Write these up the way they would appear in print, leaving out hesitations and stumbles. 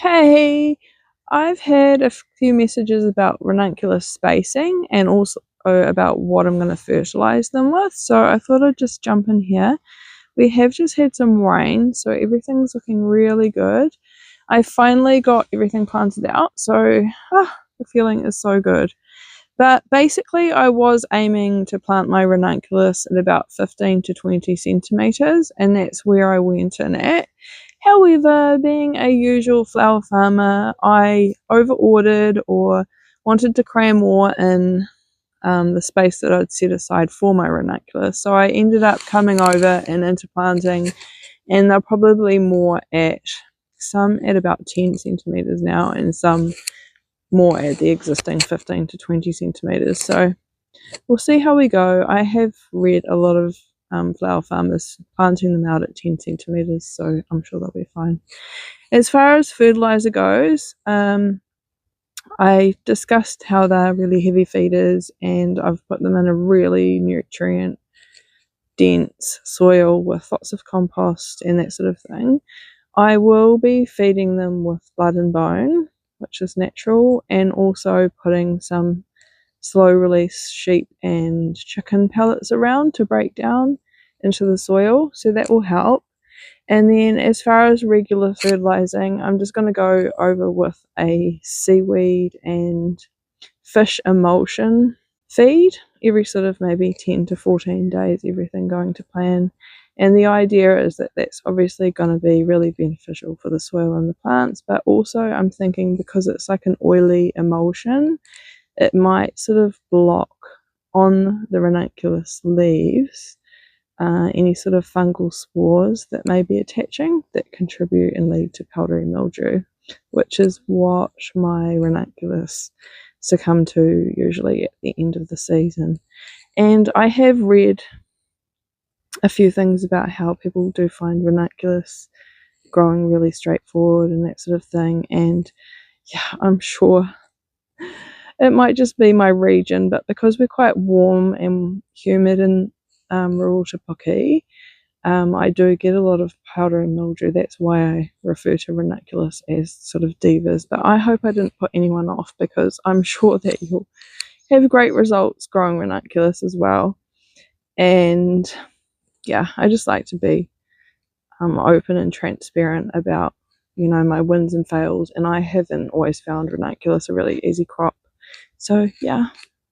Hey, I've had a few messages about ranunculus spacing and also about what I'm going to fertilise them with, so I thought I'd just jump in here. We have just had some rain, so everything's looking really good. I finally got everything planted out, so the feeling is so good. But basically, I was aiming to plant my ranunculus at about 15 to 20 centimetres, and that's where I went in at. However, being a usual flower farmer, I over-ordered or wanted to cram more in the space that I'd set aside for my ranunculus. So I ended up coming over and interplanting, and they're probably more at some at about 10 centimetres now, and some more at the existing 15 to 20 centimetres. So we'll see how we go. I have read a lot of flower farmers planting them out at 10 centimetres, so I'm sure they'll be fine. As far as fertiliser goes, I discussed how they're really heavy feeders, and I've put them in a really nutrient dense soil with lots of compost and that sort of thing. I will be feeding them with blood and bone, which is natural, and also putting some slow release sheep and chicken pellets around to break down into the soil, so that will help. And then as far as regular fertilizing, I'm just going to go over with a seaweed and fish emulsion feed every sort of maybe 10 to 14 days, everything going to plan. And the idea is that that's obviously going to be really beneficial for the soil and the plants, but also I'm thinking because it's like an oily emulsion, it might sort of block on the ranunculus leaves any sort of fungal spores that may be attaching that contribute and lead to powdery mildew, which is what my ranunculus succumb to usually at the end of the season. And I have read a few things about how people do find ranunculus growing really straightforward and that sort of thing, and yeah, I'm sure it might just be my region, but because we're quite warm and humid in rural Te Puke, I do get a lot of powdery mildew. That's why I refer to ranunculus as sort of divas, but I hope I didn't put anyone off, because I'm sure that you'll have great results growing ranunculus as well. And yeah, I just like to be open and transparent about, my wins and fails, and I haven't always found ranunculus a really easy crop. So yeah,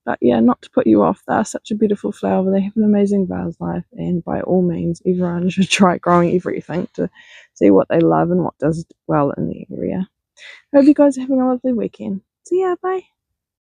but yeah, not to put you off, they're such a beautiful flower. They have an amazing vase life, and by all means, everyone should try growing everything to see what they love and what does well in the area. I hope you guys are having a lovely weekend. See ya, bye.